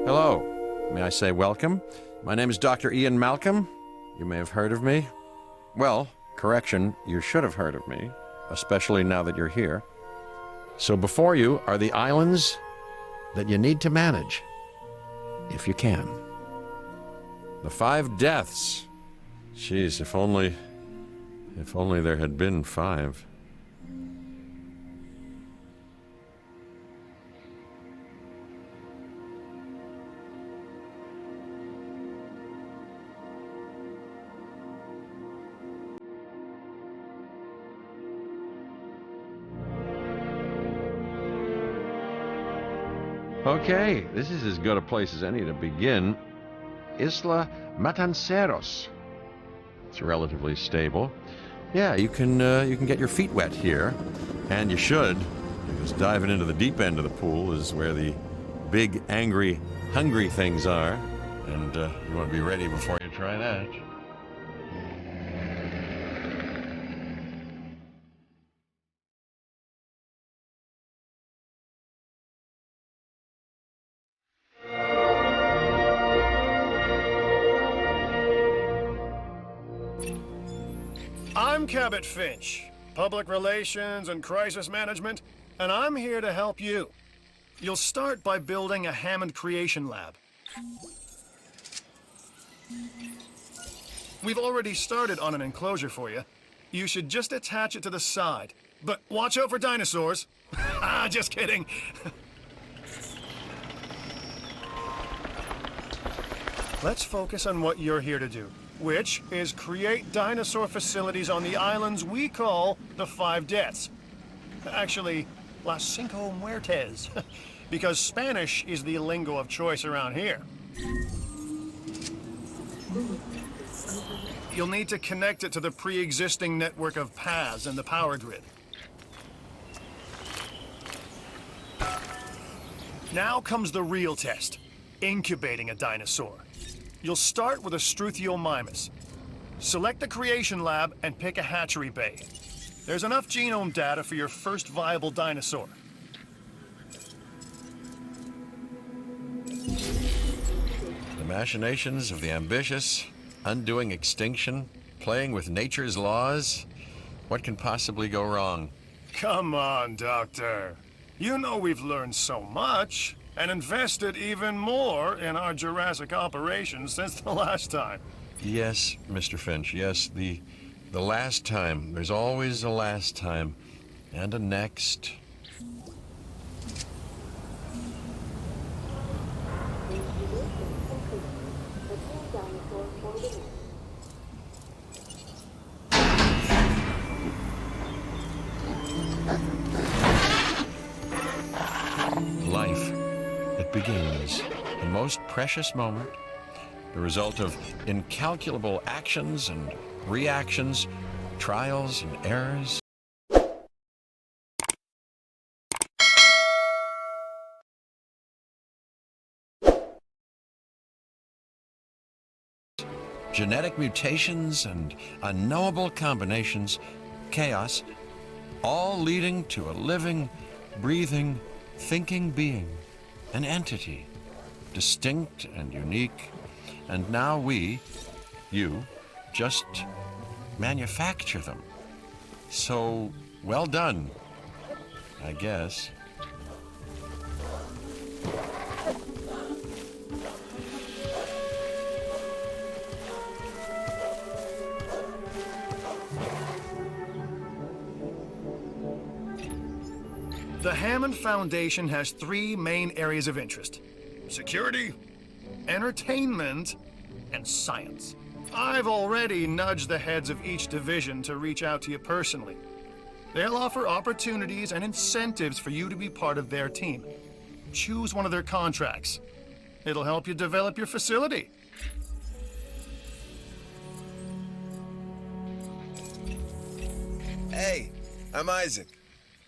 Hello. May I say welcome? My name is Dr. Ian Malcolm. You may have heard of me. Well, correction, you should have heard of me, especially now that you're here. So before you are the islands that you need to manage, if you can. The 5 deaths. Jeez, if only there had been 5. Okay, this is as good a place as any to begin. Isla Matanceros. It's relatively stable. Yeah, you can get your feet wet here, and you should, because diving into the deep end of the pool is where the big, angry, hungry things are, and you want to be ready before you try that. I'm Cabot Finch, Public Relations and Crisis Management, and I'm here to help you. You'll start by building a Hammond Creation Lab. We've already started on an enclosure for you. You should just attach it to the side. But watch out for dinosaurs. Just kidding. Let's focus on what you're here to do, which is create dinosaur facilities on the islands we call the 5 Deaths. Actually, Las Cinco Muertes, because Spanish is the lingo of choice around here. You'll need to connect it to the pre-existing network of paths and the power grid. Now comes the real test, incubating a dinosaur. You'll start with a Struthiomimus. Select the creation lab and pick a hatchery bay. There's enough genome data for your first viable dinosaur. The machinations of the ambitious, undoing extinction, playing with nature's laws. What can possibly go wrong? Come on, Doctor. You know we've learned so much and invested even more in our Jurassic operations since the last time. Yes, Mr. Finch, yes, the last time. There's always a last time. And a next. Life. It begins. The most precious moment. The result of incalculable actions and reactions, trials and errors. Genetic mutations and unknowable combinations, chaos, all leading to a living, breathing, thinking being, an entity, distinct and unique. And now we, you, just manufacture them. So, well done, I guess. The Hammond Foundation has 3 main areas of interest: security, entertainment, and science. I've already nudged the heads of each division to reach out to you personally. They'll offer opportunities and incentives for you to be part of their team. Choose one of their contracts. It'll help you develop your facility. Hey, I'm Isaac.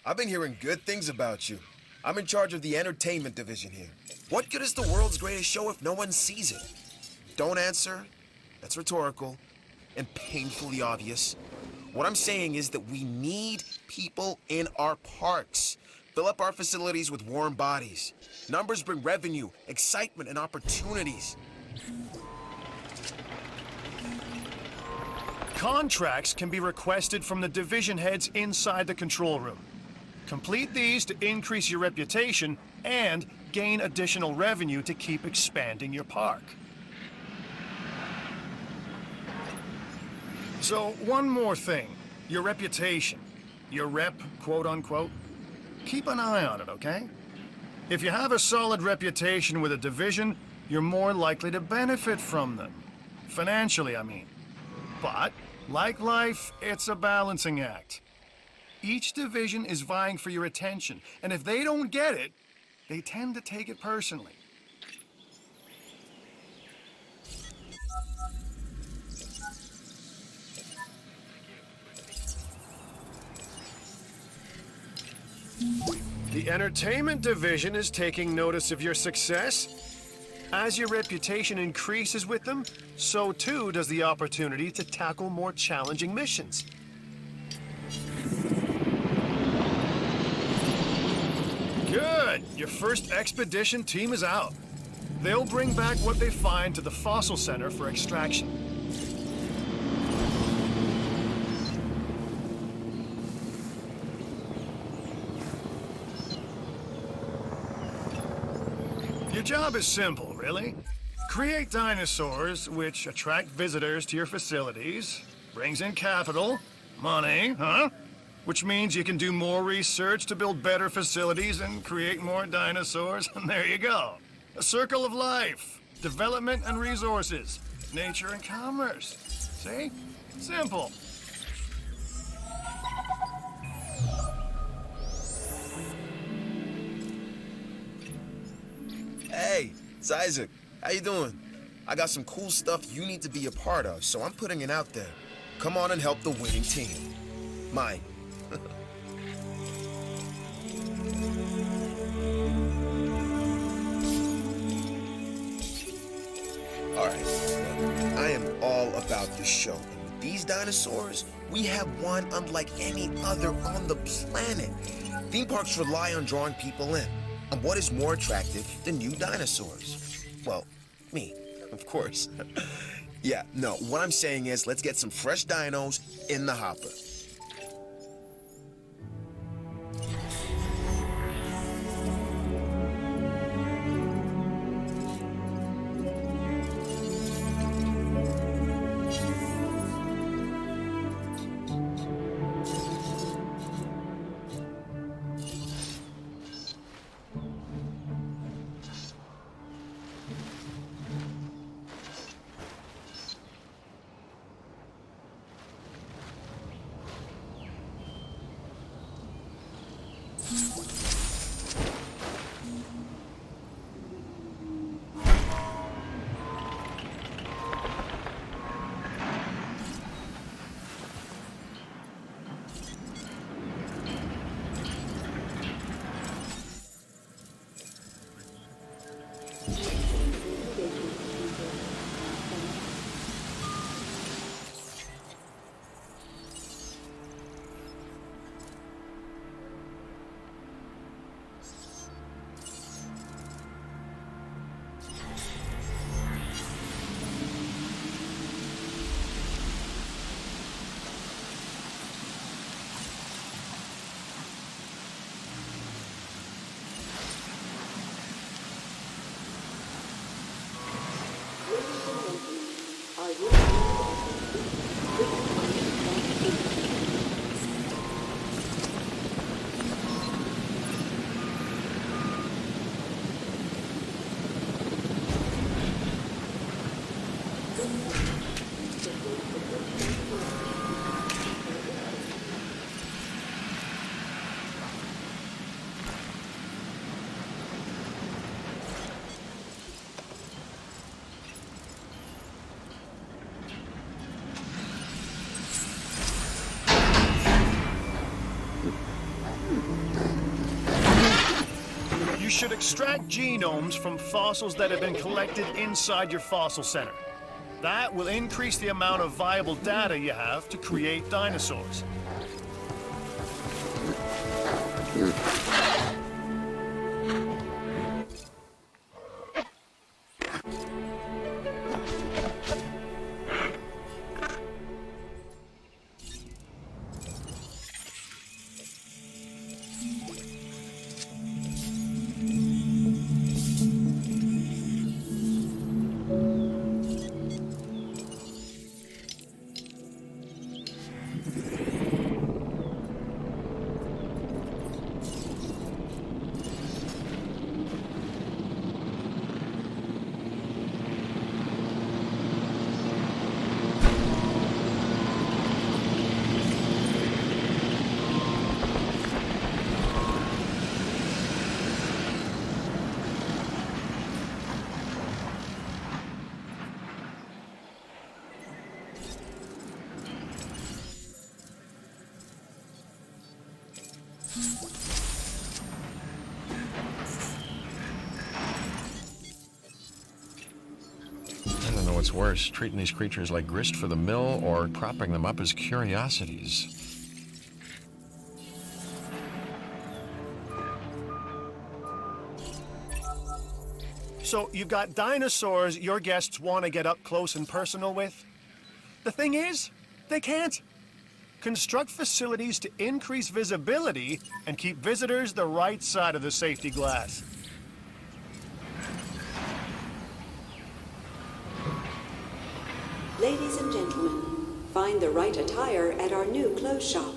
I've been hearing good things about you. I'm in charge of the entertainment division here. What good is the world's greatest show if no one sees it? Don't answer. That's rhetorical and painfully obvious. What I'm saying is that we need people in our parks. The Fill up our facilities with warm bodies. Numbers bring revenue, excitement, and opportunities. Contracts can be requested from the division heads inside the control room. Complete these to increase your reputation and gain additional revenue to keep expanding your park. So, one more thing. Your reputation. Your rep, quote unquote. Keep an eye on it, okay? If you have a solid reputation with a division, you're more likely to benefit from them. Financially, I mean. But, like life, it's a balancing act. Each division is vying for your attention, and if they don't get it, they tend to take it personally. The entertainment division is taking notice of your success. As your reputation increases with them, so too does the opportunity to tackle more challenging missions. Good! Your first expedition team is out. They'll bring back what they find to the fossil center for extraction. Your job is simple, really. Create dinosaurs which attract visitors to your facilities, brings in capital, money, which means you can do more research to build better facilities and create more dinosaurs, and there you go. A circle of life, development and resources, nature and commerce. See? Simple. Hey, it's Isaac. How you doing? I got some cool stuff you need to be a part of, so I'm putting it out there. Come on and help the winning team. Mine. Alright, I am all about the show. And with these dinosaurs, we have one unlike any other on the planet. Theme parks rely on drawing people in. And what is more attractive than new dinosaurs? Well, me, of course. Yeah, no, what I'm saying is let's get some fresh dinos in the hopper. You should extract genomes from fossils that have been collected inside your fossil center. That will increase the amount of viable data you have to create dinosaurs. I don't know what's worse, treating these creatures like grist for the mill or propping them up as curiosities. So you've got dinosaurs your guests want to get up close and personal with? The thing is, they can't. Construct facilities to increase visibility and keep visitors the right side of the safety glass. Ladies and gentlemen, find the right attire at our new clothes shop.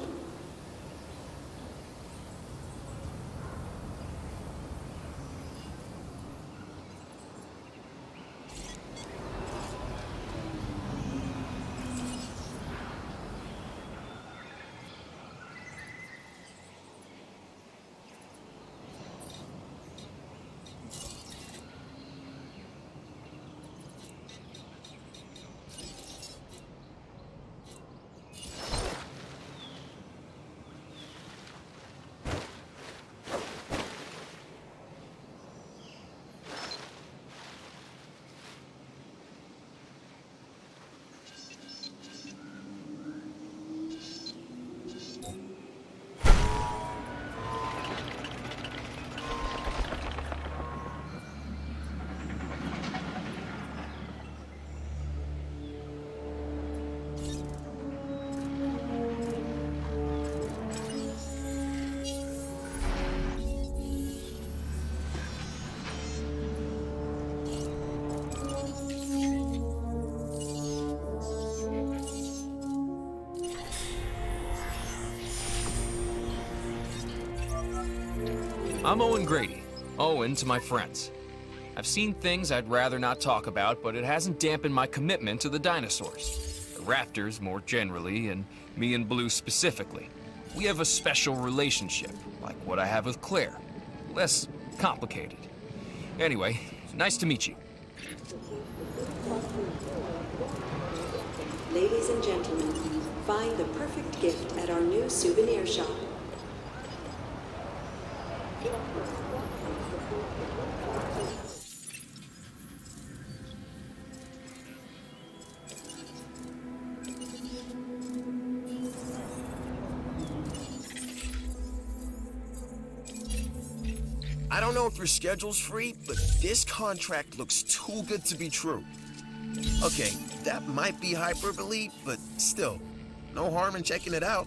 I'm Owen Grady. Owen to my friends. I've seen things I'd rather not talk about, but it hasn't dampened my commitment to the dinosaurs. The raptors more generally, and me and Blue specifically. We have a special relationship, like what I have with Claire. Less complicated. Anyway, nice to meet you. Ladies and gentlemen, find the perfect gift at our new souvenir shop. I don't know if your schedule's free, but this contract looks too good to be true. Okay, that might be hyperbole, but still, no harm in checking it out.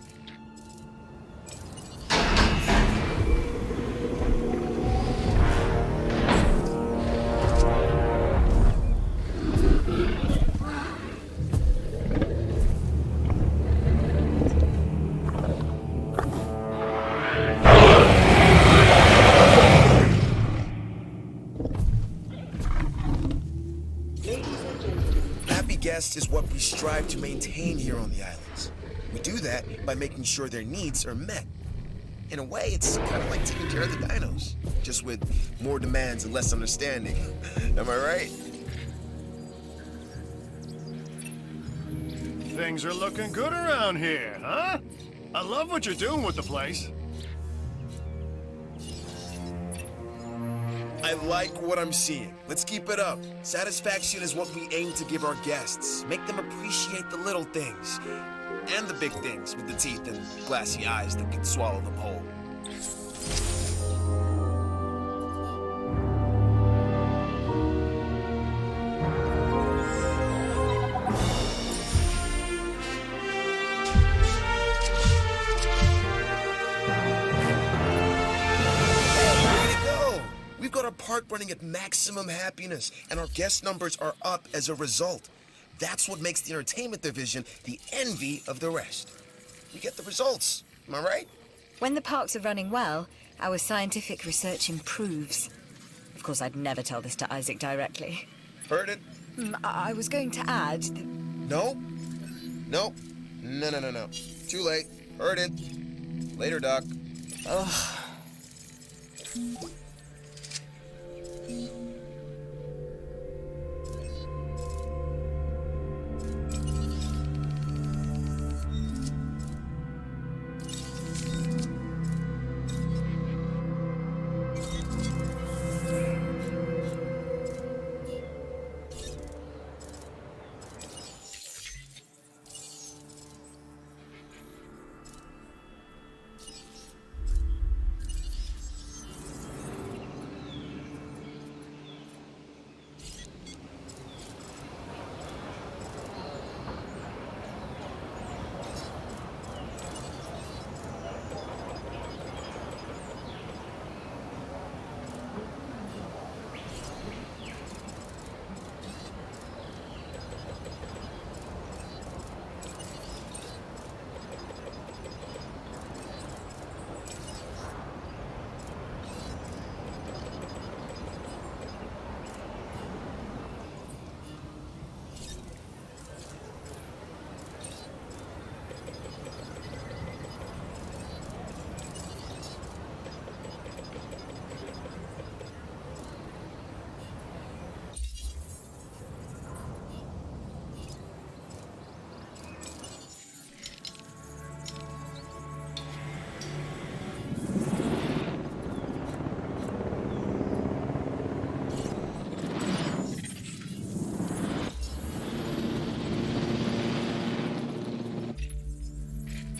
Guest is what we strive to maintain here on the islands. We do that by making sure their needs are met. In a way, it's kind of like taking care of the dinos, just with more demands and less understanding. Am I right? Things are looking good around here, huh? I love what you're doing with the place. I like what I'm seeing. Let's keep it up. Satisfaction is what we aim to give our guests. Make them appreciate the little things. And the big things with the teeth and glassy eyes that can swallow them whole. park running at maximum happiness, and our guest numbers are up as a result. That's what makes the entertainment division the envy of the rest. We get the results, am I right? When the parks are running well, our scientific research improves. Of course, I'd never tell this to Isaac directly. Heard it? I was going to add... No? No. No. Too late. Heard it. Later, Doc. Ugh.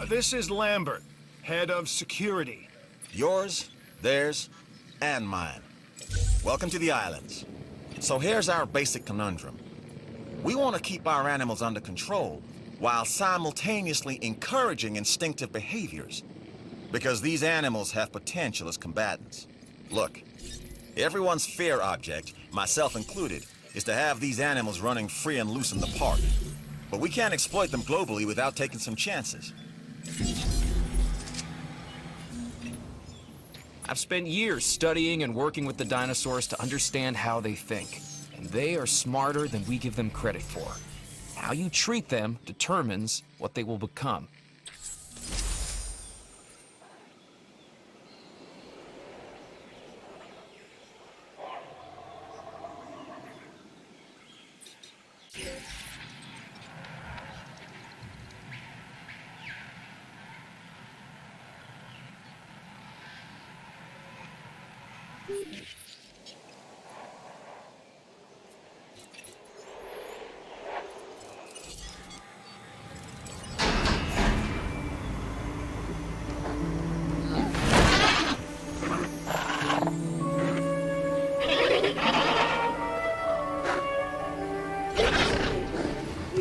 This is Lambert, head of security. Yours, theirs, and mine. Welcome to the islands. So here's our basic conundrum. We want to keep our animals under control while simultaneously encouraging instinctive behaviors. Because these animals have potential as combatants. Look, everyone's fear object, myself included, is to have these animals running free and loose in the park. But we can't exploit them globally without taking some chances. I've spent years studying and working with the dinosaurs to understand how they think. And they are smarter than we give them credit for. How you treat them determines what they will become. We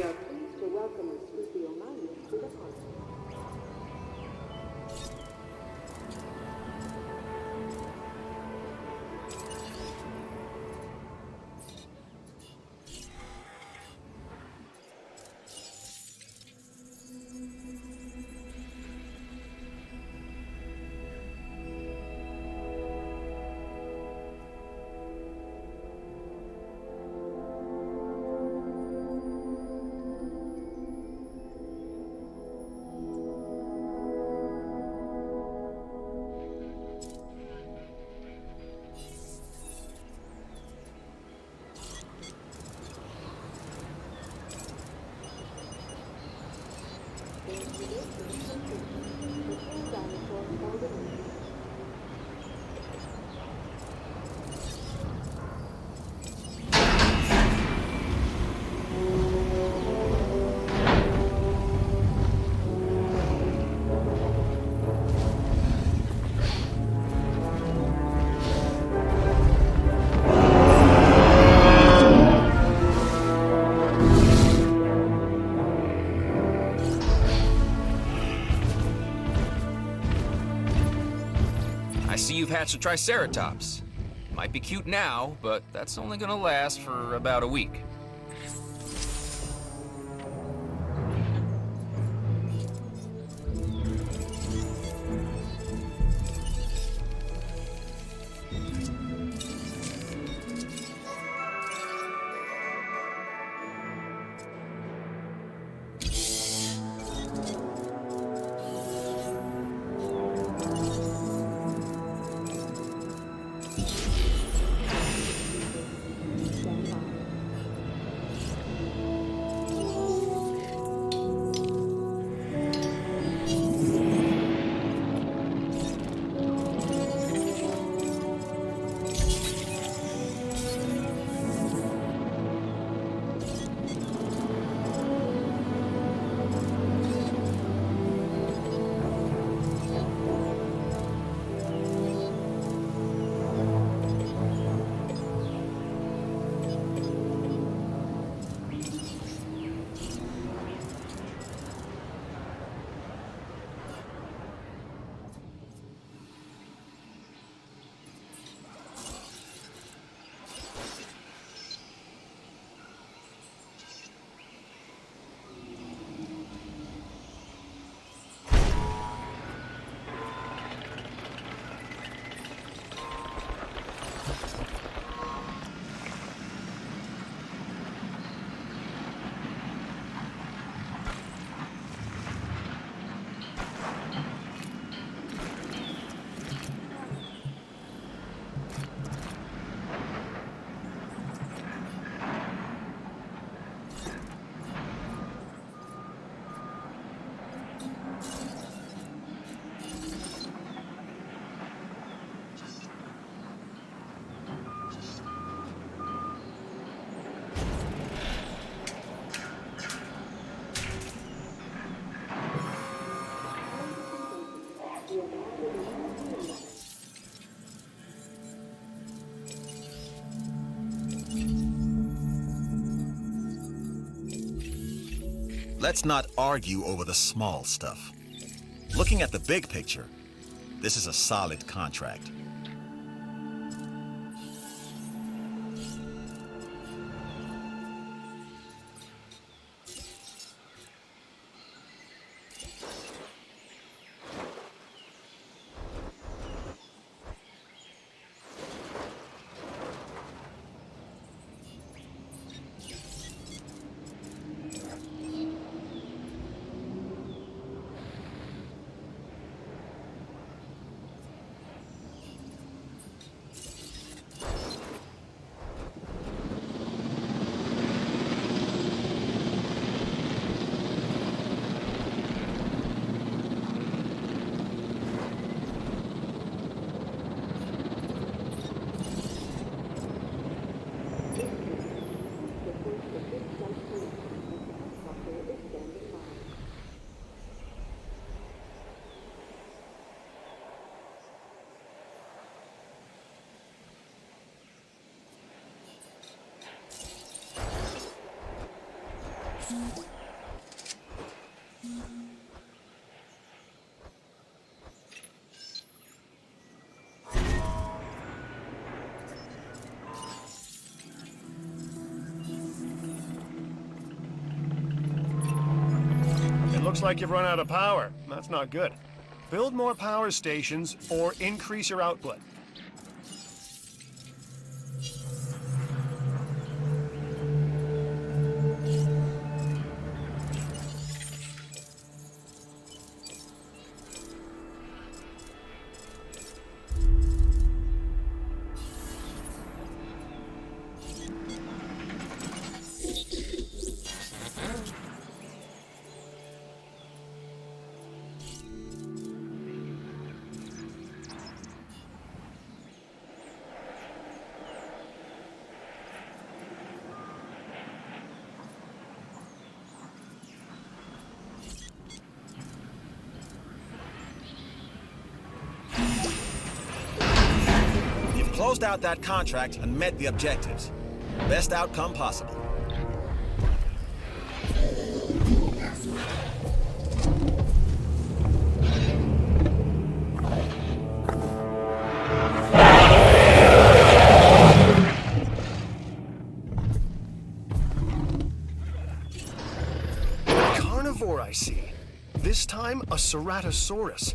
are pleased to welcome the Scoopy O'Malley to the park. I see you've hatched a Triceratops. Might be cute now, but that's only gonna last for about a week. Let's not argue over the small stuff. Looking at the big picture, this is a solid contract. Looks like you've run out of power. That's not good. Build more power stations or increase your output. Closed out that contract and met the objectives. Best outcome possible. this time a Ceratosaurus.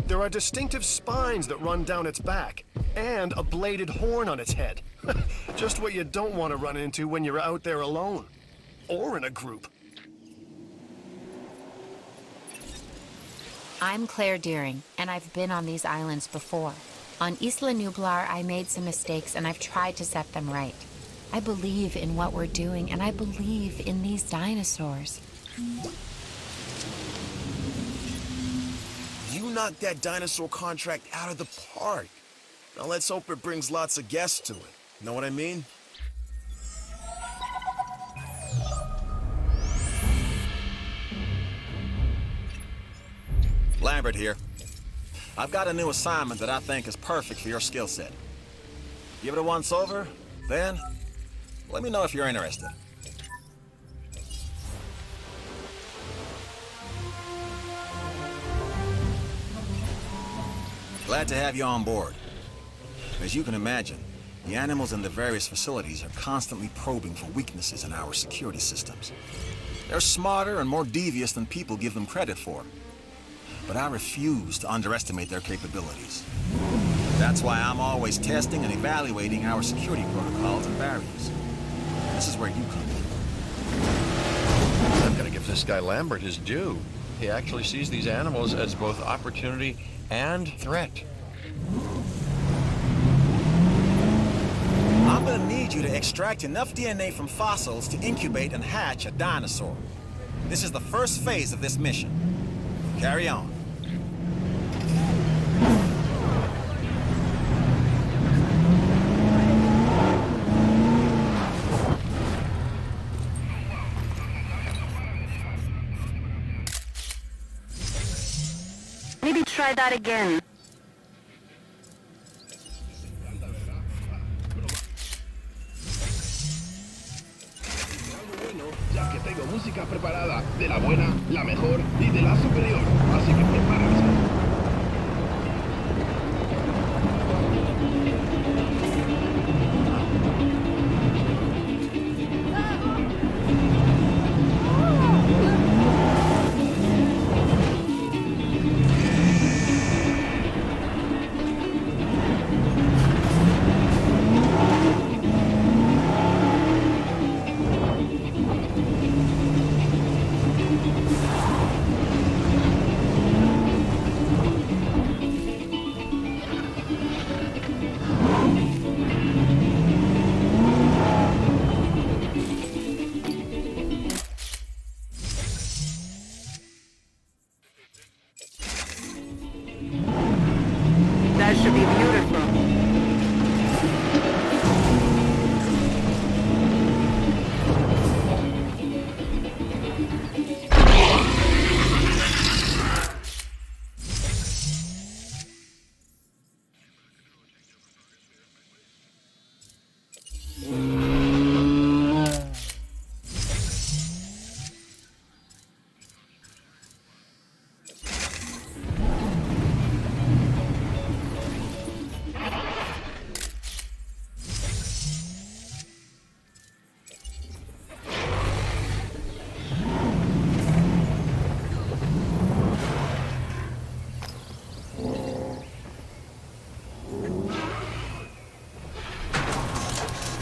There are distinctive spines that run down its back, and a bladed horn on its head. Just what you don't want to run into when you're out there alone. Or in a group. I'm Claire Deering, and I've been on these islands before. On Isla Nublar, I made some mistakes, and I've tried to set them right. I believe in what we're doing, and I believe in these dinosaurs. You knocked that dinosaur contract out of the park. Now let's hope it brings lots of guests to it. Know what I mean? Lambert here. I've got a new assignment that I think is perfect for your skill set. Give it a once-over, then let me know if you're interested. Glad to have you on board. As you can imagine, the animals in the various facilities are constantly probing for weaknesses in our security systems. They're smarter and more devious than people give them credit for. But I refuse to underestimate their capabilities. That's why I'm always testing and evaluating our security protocols and barriers. This is where you come in. I'm gonna give this guy Lambert his due. He actually sees these animals as both opportunity and threat. I'm gonna need you to extract enough DNA from fossils to incubate and hatch a dinosaur. This is the first phase of this mission. Carry on. Maybe try that again. Ya que tengo música preparada de la buena, la mejor y de la superior, así que prepárate. That should be beautiful.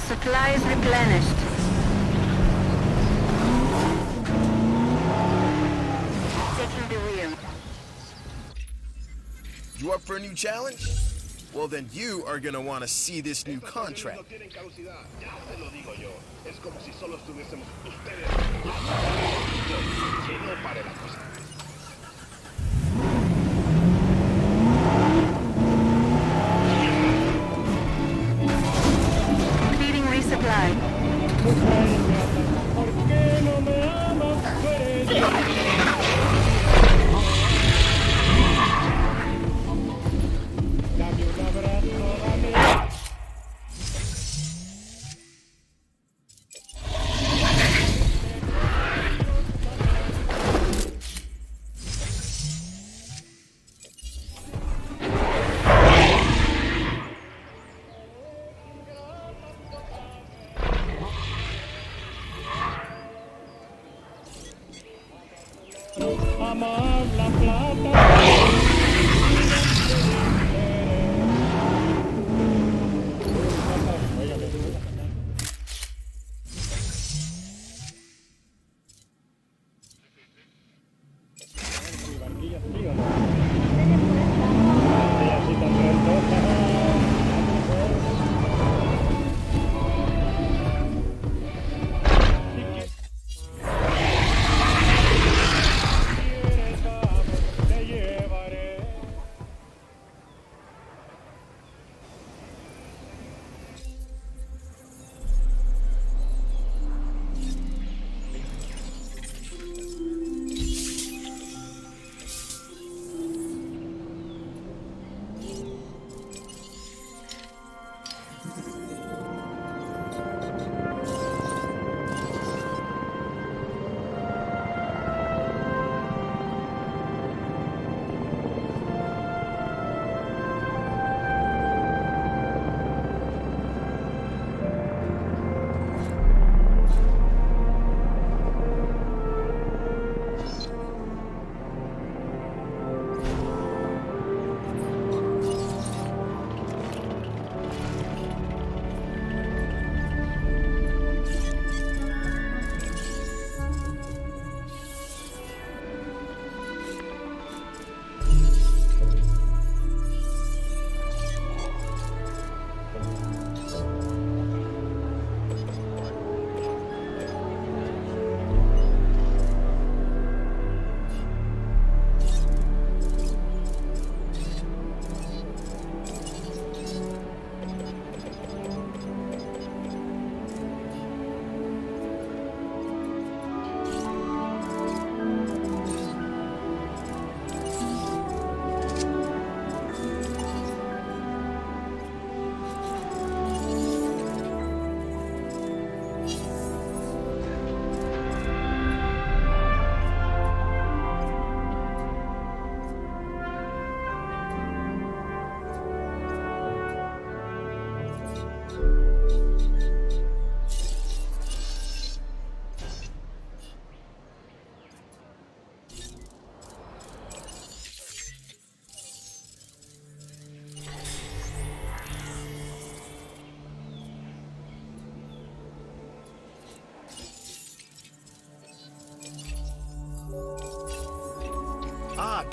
Supplies replenished. Taking the wheel. You up for a new challenge? Well, then you are gonna want to see this new contract. No tienen caducidad, ya te lo digo yo. Es como si solo estuviésemos ustedes. Que no pare la cosa. Completing resupply.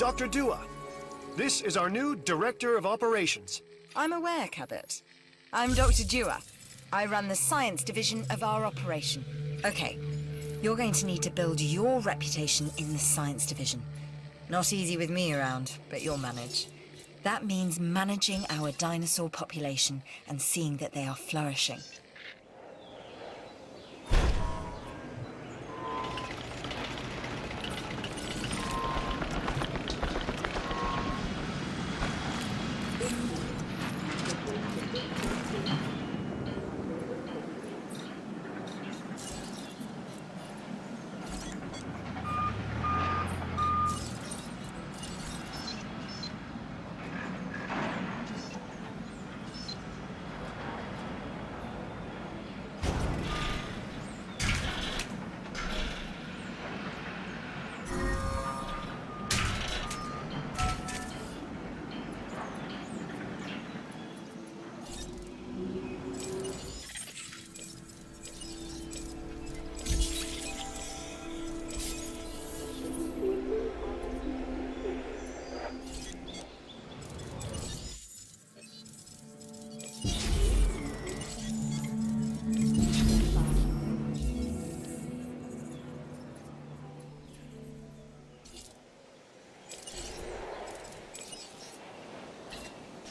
Dr. Dua. This is our new Director of Operations. I'm aware, Cabot. I'm Dr. Dua. I run the science division of our operation. Okay, you're going to need to build your reputation in the science division. Not easy with me around, but you'll manage. That means managing our dinosaur population and seeing that they are flourishing.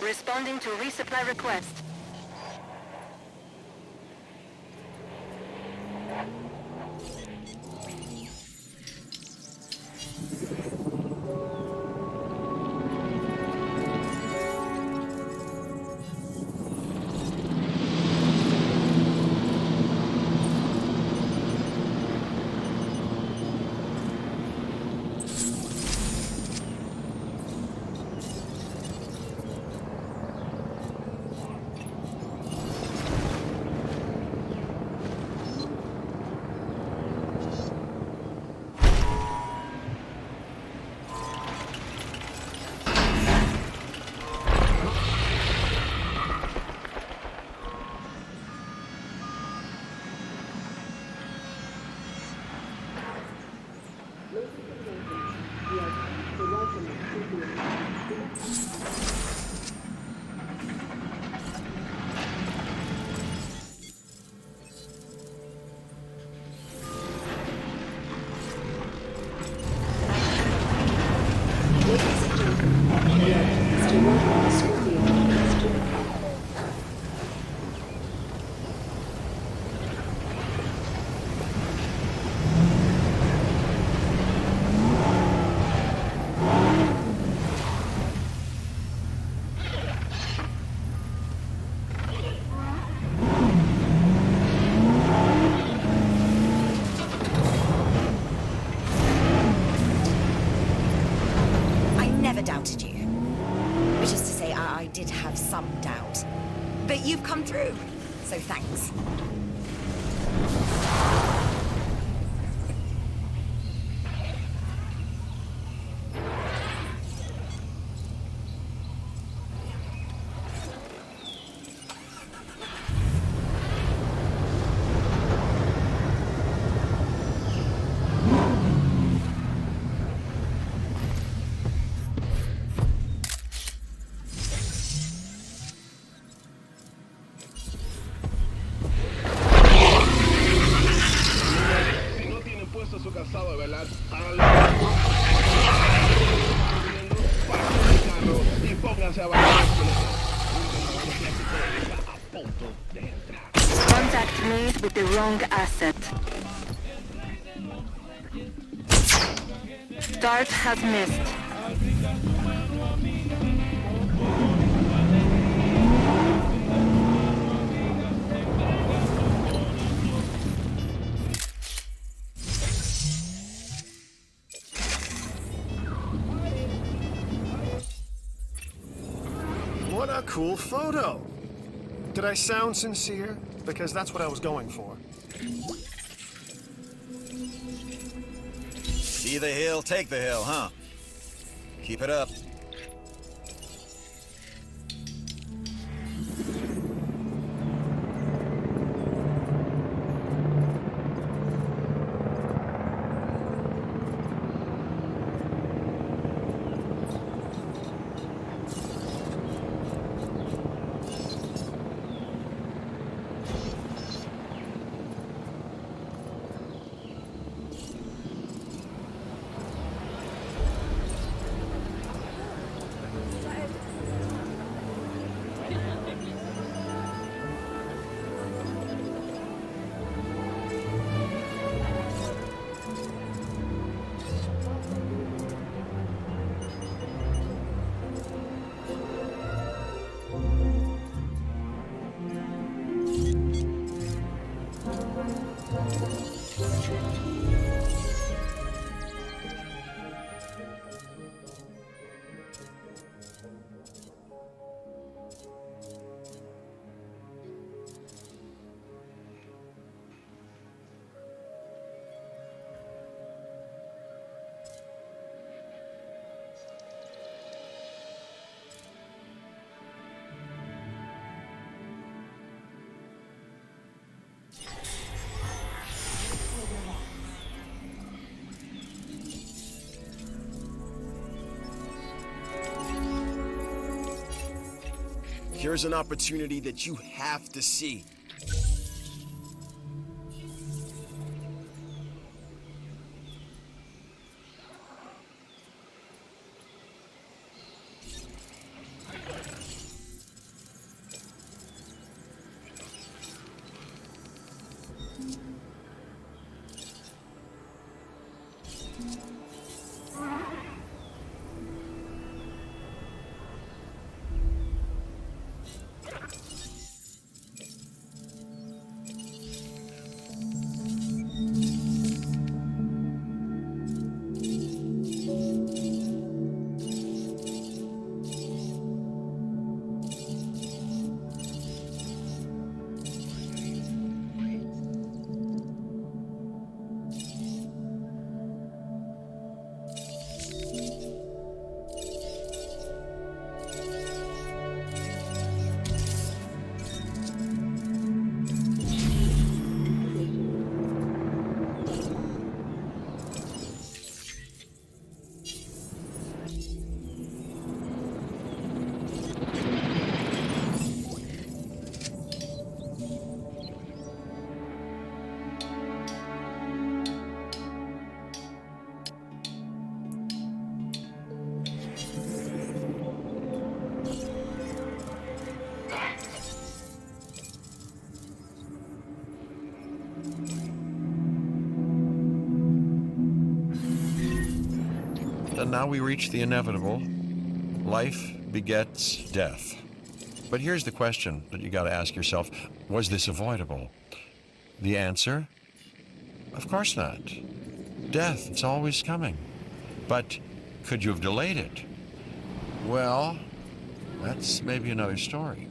Responding to resupply request. Doubted you. Which is to say, I did have some doubt. But you've come through, so thanks. Contact made with the wrong asset. Start has missed. What a cool photo. Did I sound sincere? Because that's what I was going for. See the hill, take the hill, huh? Keep it up. Here's an opportunity that you have to see. And now we reach the inevitable. Life begets death. But here's the question that you got to ask yourself. Was this avoidable? The answer? Of course not. Death, it's always coming. But could you have delayed it? Well, that's maybe another story.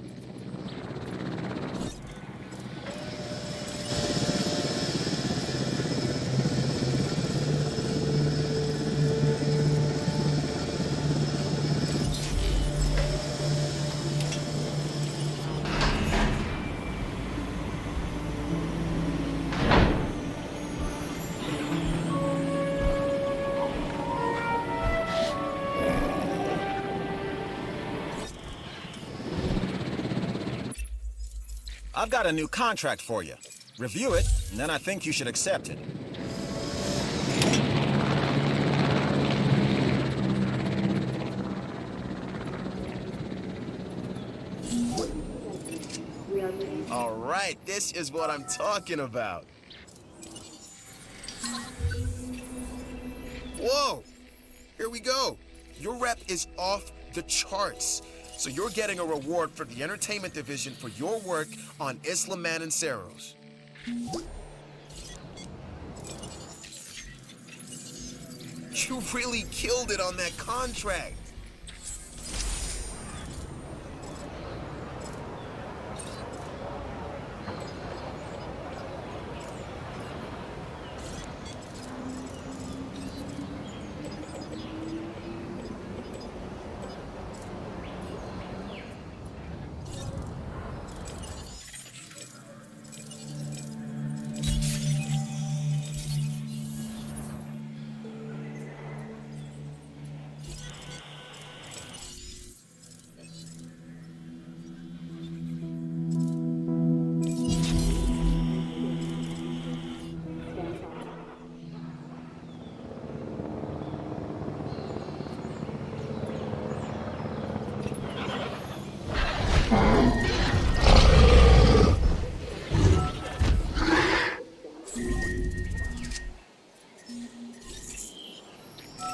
I've got a new contract for you. Review it, and then I think you should accept it. All right, this is what I'm talking about. Whoa! Here we go. Your rep is off the charts. So you're getting a reward for the entertainment division for your work on Isla Man and Cerros. You really killed it on that contract.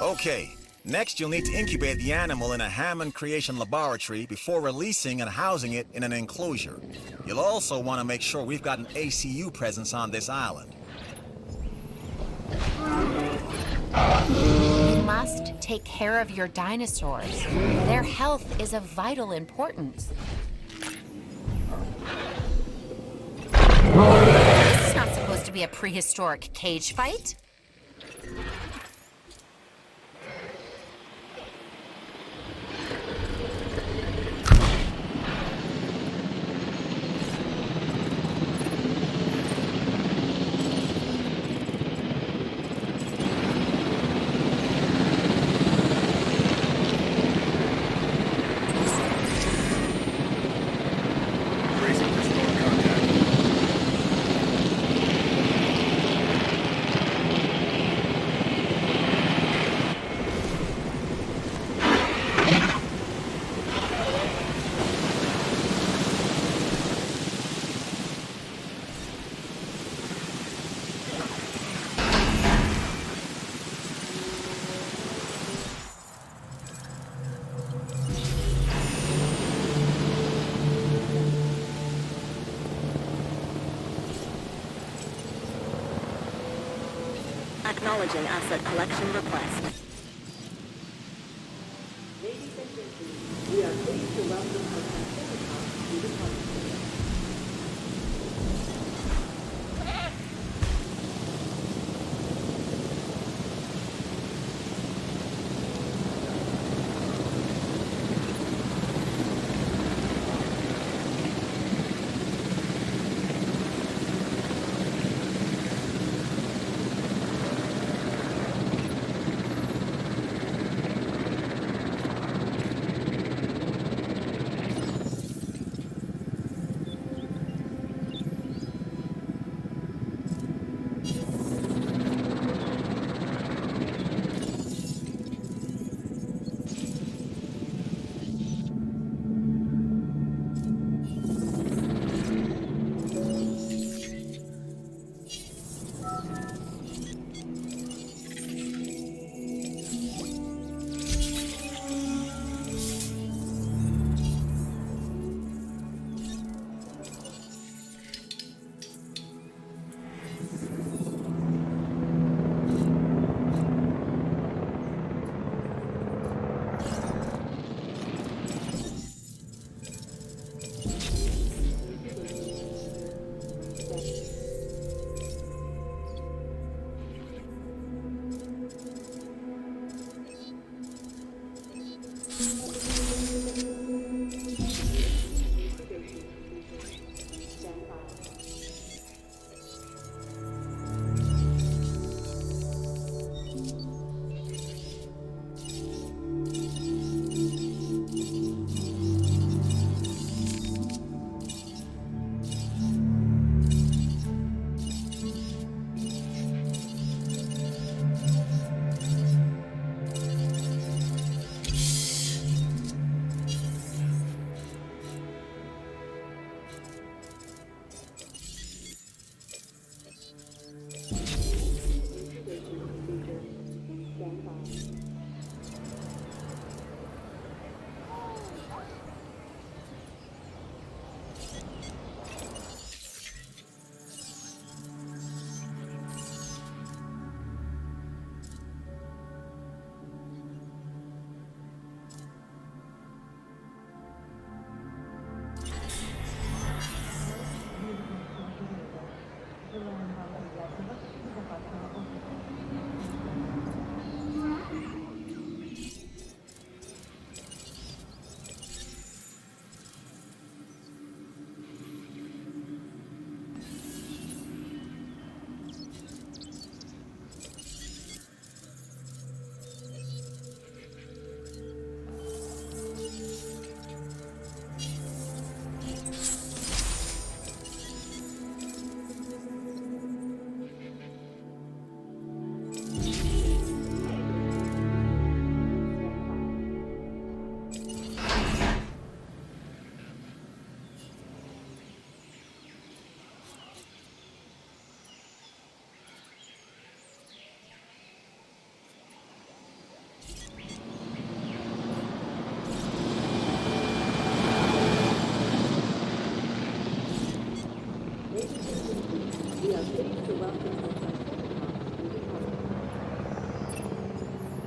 Okay, next you'll need to incubate the animal in a Hammond creation laboratory before releasing and housing it in an enclosure. You'll also want to make sure we've got an ACU presence on this island. You must take care of your dinosaurs. Their health is of vital importance. This is not supposed to be a prehistoric cage fight. Acknowledging asset collection request. Ladies and gentlemen, we are pleased to welcome our Triceratops to the party.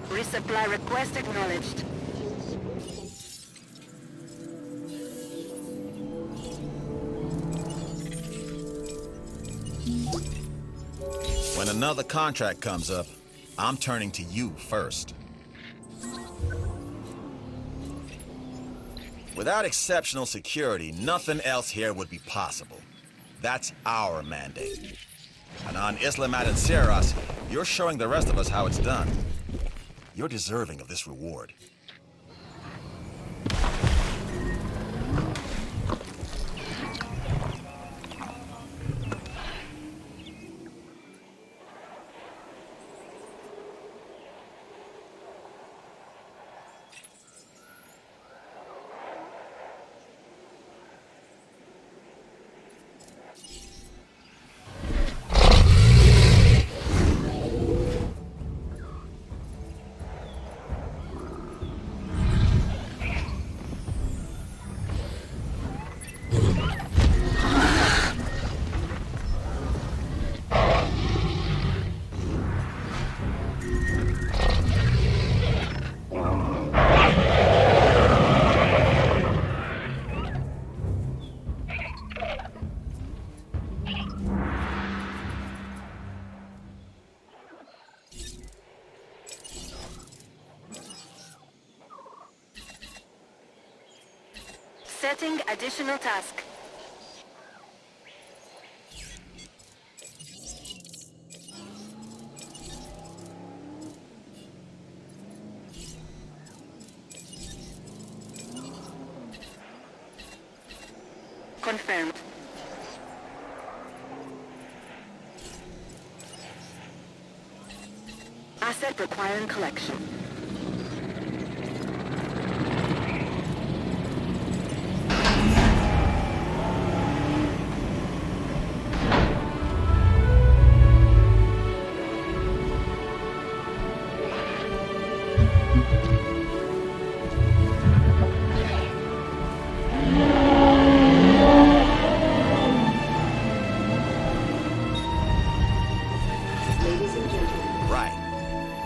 Resupply request acknowledged. When another contract comes up, I'm turning to you first. Without exceptional security, nothing else here would be possible. That's our mandate. And on Isla Matanceras, you're showing the rest of us how it's done. You're deserving of this reward. Setting additional task. Confirmed. Asset requiring collection.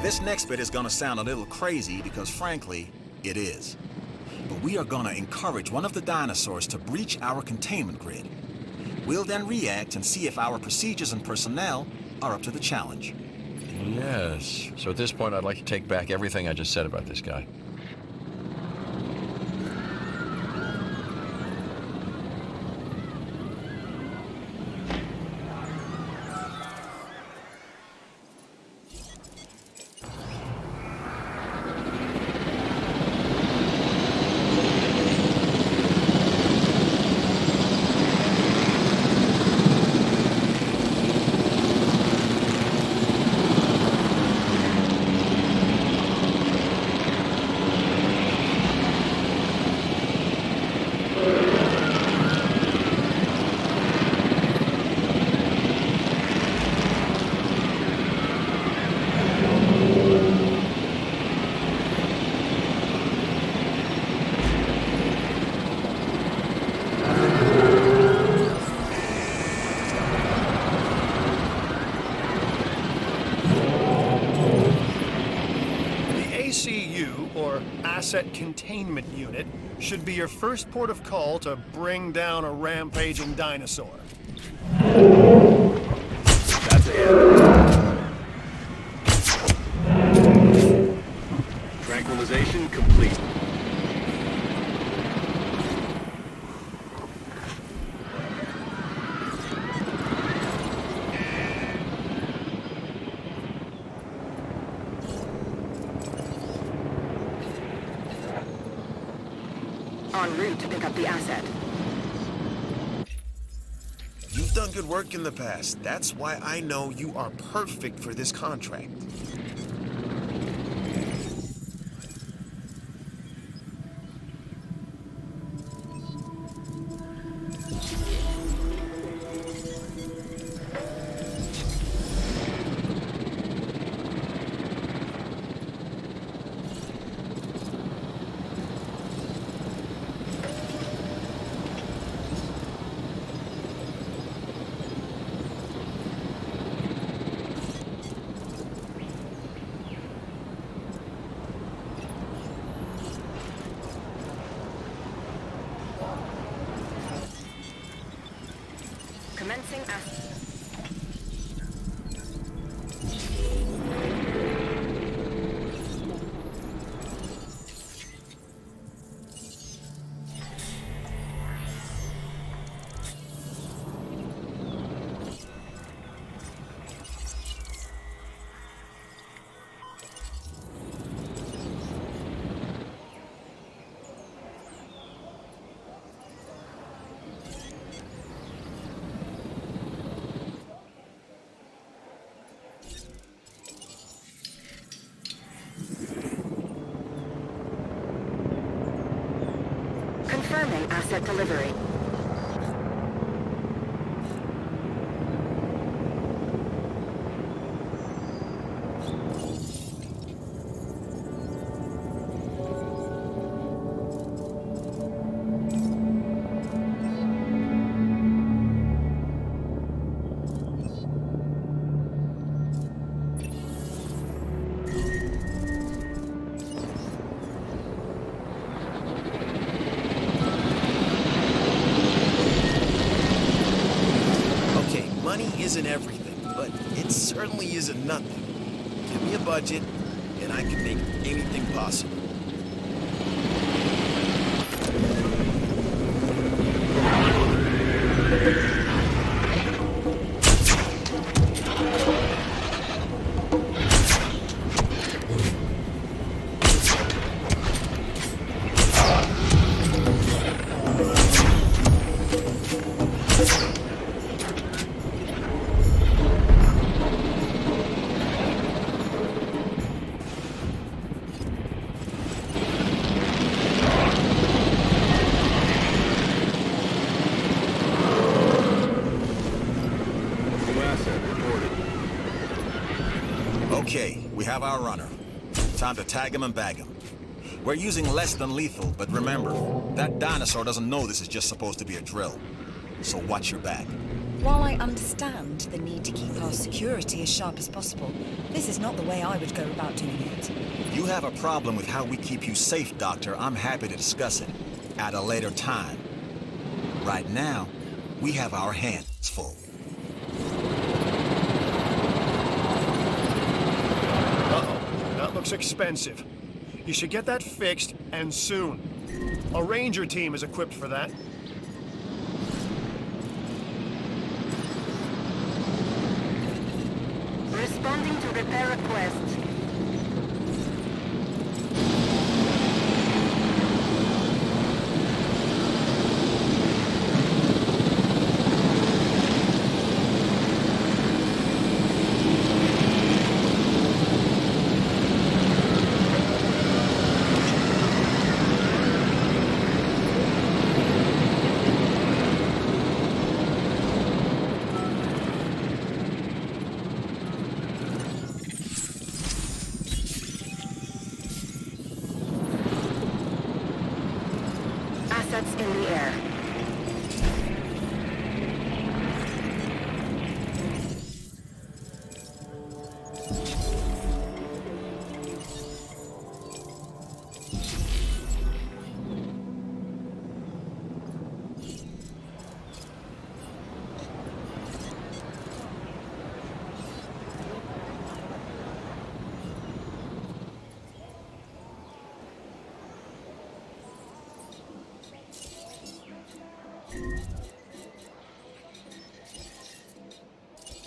This next bit is gonna sound a little crazy because frankly, it is. But we are gonna encourage one of the dinosaurs to breach our containment grid. We'll then react and see if our procedures and personnel are up to the challenge. Yes. So at this point, I'd like to take back everything I just said about this guy. ACU, or Asset Containment Unit, should be your first port of call to bring down a rampaging dinosaur. That's it. Tranquilization complete. En route to pick up the asset. You've done good work in the past. That's why I know you are perfect for this contract. Commencing asset. Confirming asset delivery. Money isn't everything, but it certainly isn't nothing. Give me a budget, and I can make anything possible. Okay, we have our runner. Time to tag him and bag him. We're using less than lethal, but remember, that dinosaur doesn't know this is just supposed to be a drill. So watch your back. While I understand the need to keep our security as sharp as possible, this is not the way I would go about doing it. You have a problem with how we keep you safe, Doctor. I'm happy to discuss it at a later time. Right now, we have our hands full. Uh-oh, that looks expensive. You should get that fixed, and soon. A ranger team is equipped for that. Responding to repair request. Assets in the air.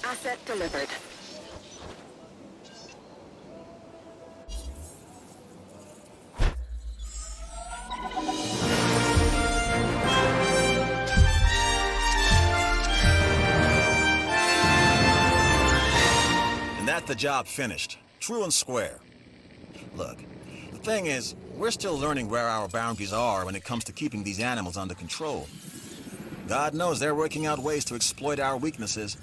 Asset delivered. And that's the job finished. True and square. Look, the thing is, we're still learning where our boundaries are when it comes to keeping these animals under control. God knows they're working out ways to exploit our weaknesses.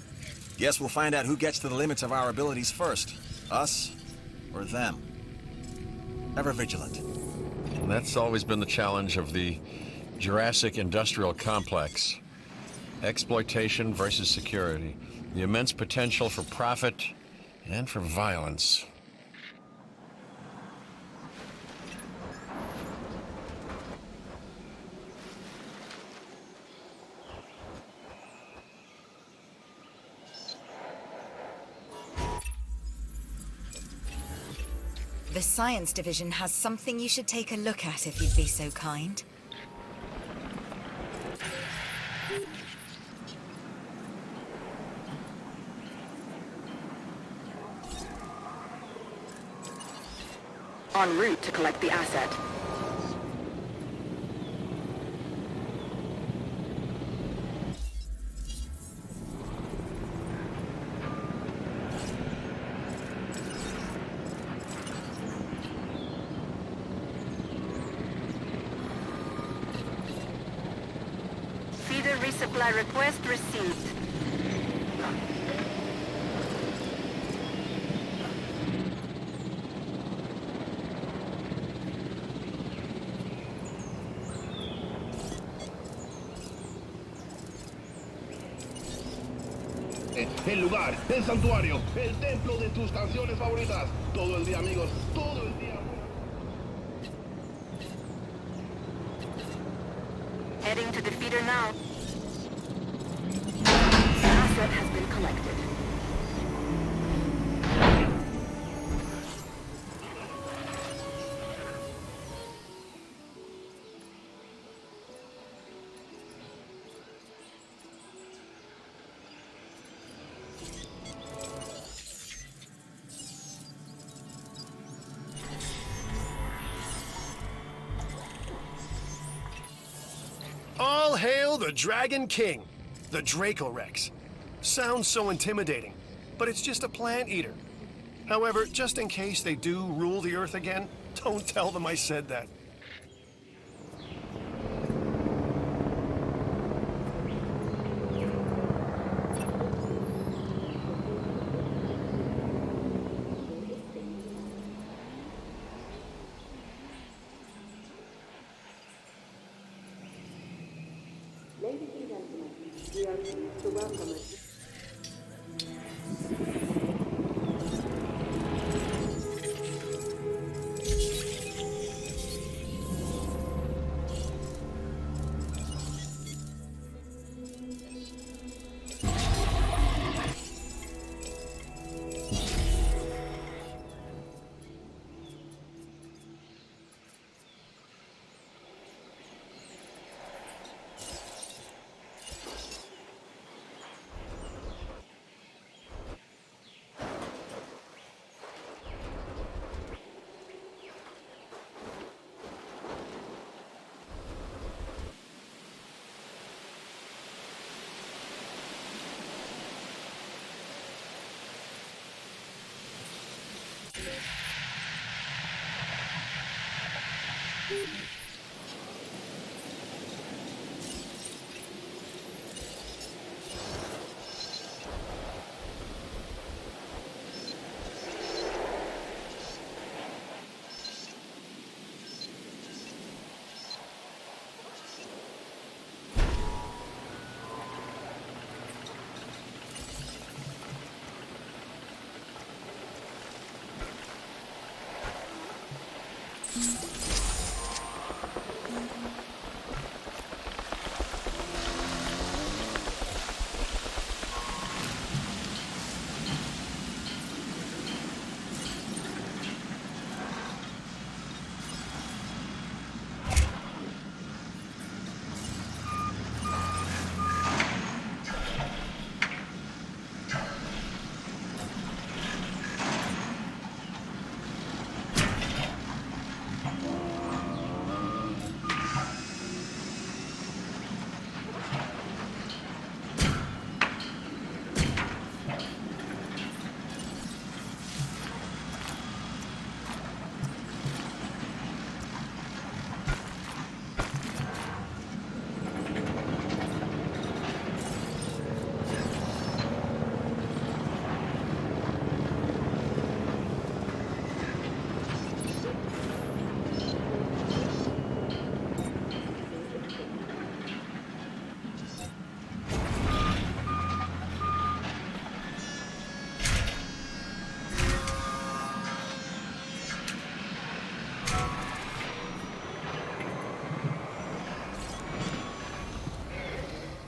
Guess we'll find out who gets to the limits of our abilities first. Us or them. Ever vigilant. And that's always been the challenge of the Jurassic industrial complex. Exploitation versus security. The immense potential for profit and for violence. The Science Division has something you should take a look at if you'd be so kind. En route to collect the asset. Feeder resupply request received. El lugar, el santuario, el templo de tus canciones favoritas. Todo el día, amigos, todo el día. Heading to the feeder now. Asset has been collected. All hail the Dragon King, the Dracorex. Sounds so intimidating, but it's just a plant eater. However, just in case they do rule the Earth again, don't tell them I said that. Ladies and gentlemen, we are pleased to welcome you.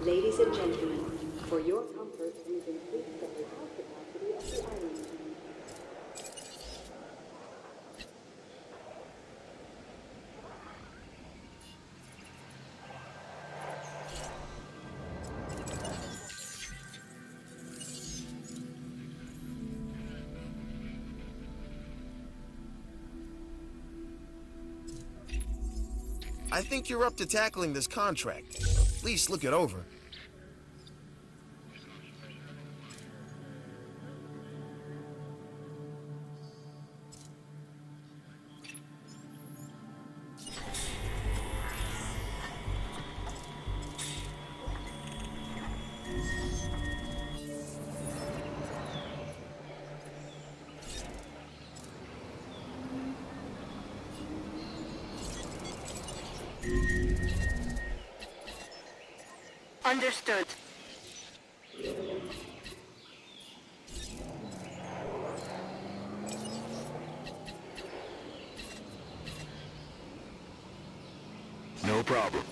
Ladies and gentlemen, for your comfort, we've increased the hotel capacity of the island. I think you're up to tackling this contract. At least look it over. Understood. No problem.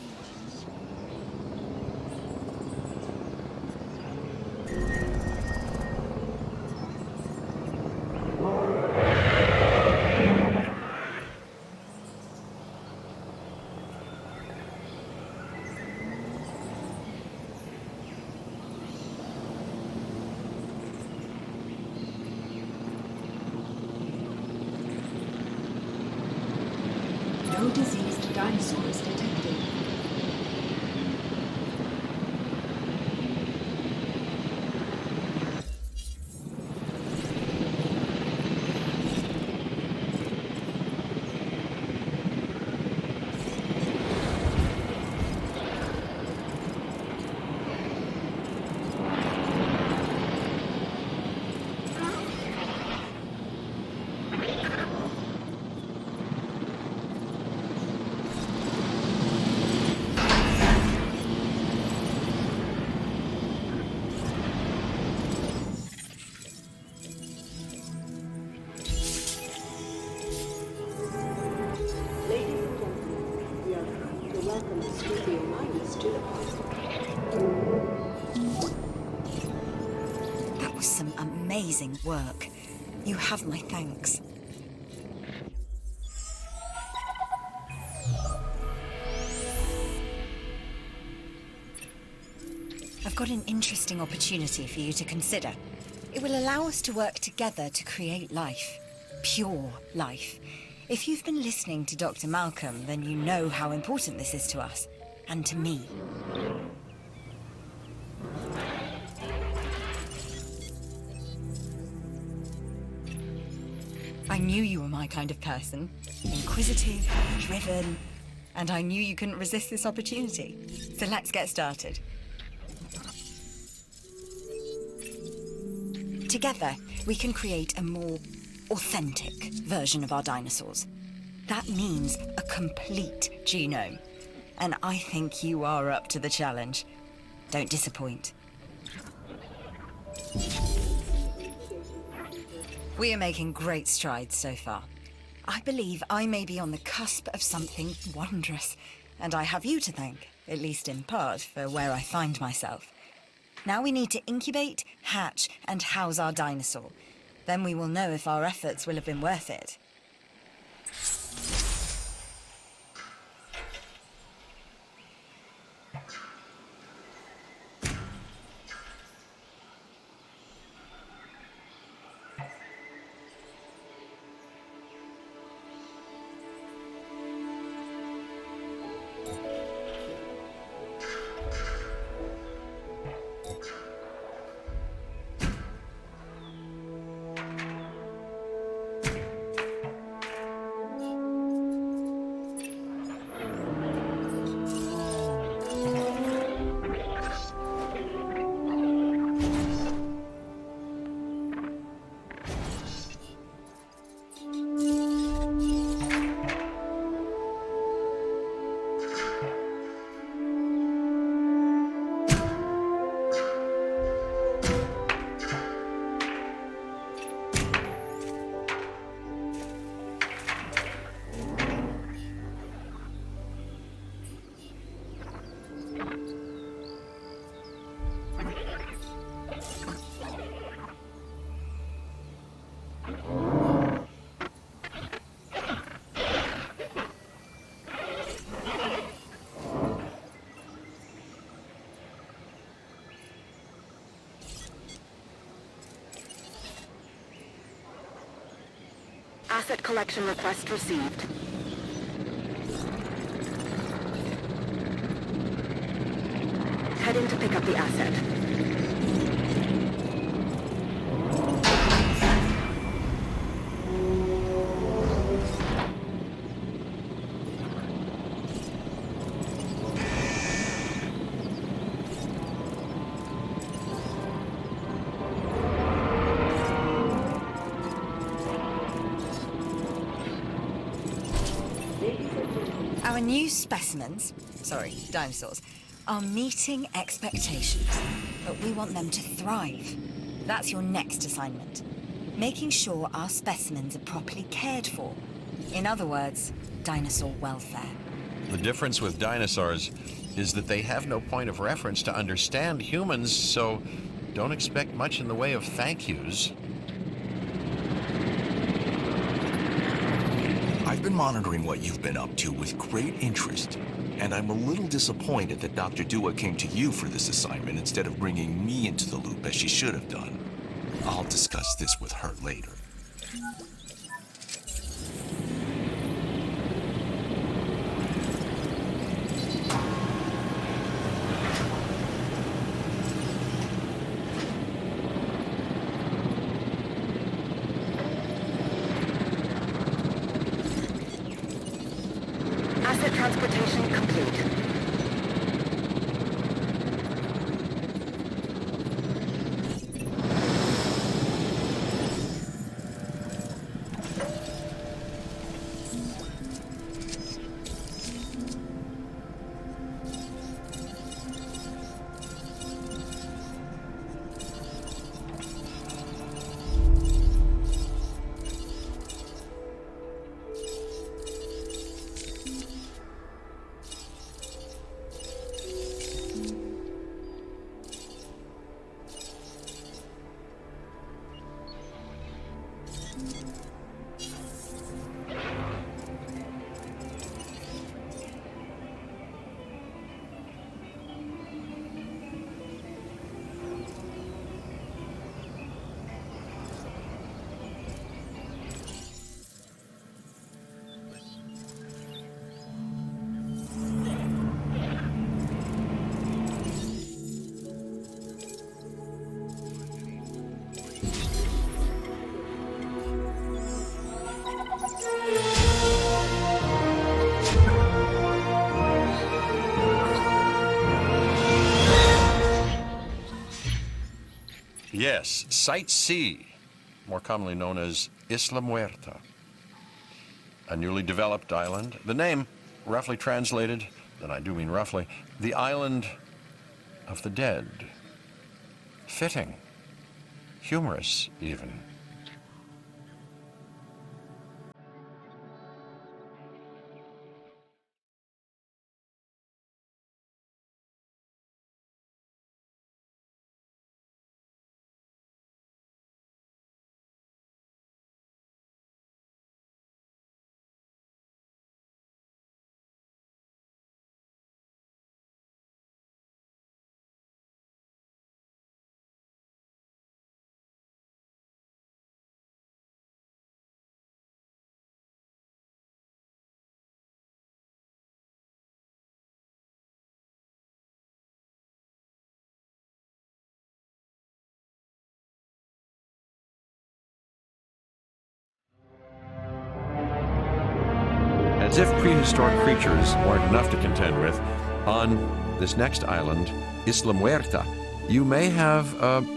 No diseased dinosaurs detected. Studio minus to depart. That was some amazing work. You have my thanks. I've got an interesting opportunity for you to consider. It will allow us to work together to create life. Pure life. If you've been listening to Dr. Malcolm, then you know how important this is to us. And to me. I knew you were my kind of person. Inquisitive, driven, and I knew you couldn't resist this opportunity. So let's get started. Together, we can create a more authentic version of our dinosaurs. That means a complete genome. And I think you are up to the challenge. Don't disappoint. We are making great strides so far. I believe I may be on the cusp of something wondrous, and I have you to thank, at least in part, for where I find myself. Now we need to incubate, hatch, and house our dinosaur. Then we will know if our efforts will have been worth it. Asset collection request received. Heading to pick up the asset. Our new specimens, dinosaurs, are meeting expectations, but we want them to thrive. That's your next assignment. Making sure our specimens are properly cared for. In other words, dinosaur welfare. The difference with dinosaurs is that they have no point of reference to understand humans, so don't expect much in the way of thank yous. I've been monitoring what you've been up to with great interest, and I'm a little disappointed that Dr. Dua came to you for this assignment instead of bringing me into the loop as she should have done. I'll discuss this with her later. Asset transportation complete. Yes, Site C, more commonly known as Isla Muerta, a newly developed island. The name, roughly translated, and I do mean roughly, the island of the dead. Fitting. Humorous, even. As if prehistoric creatures weren't enough to contend with, on this next island, Isla Muerta, you may have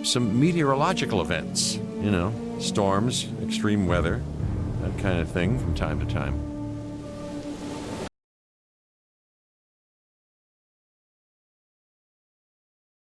some meteorological events. You know, storms, extreme weather, that kind of thing from time to time.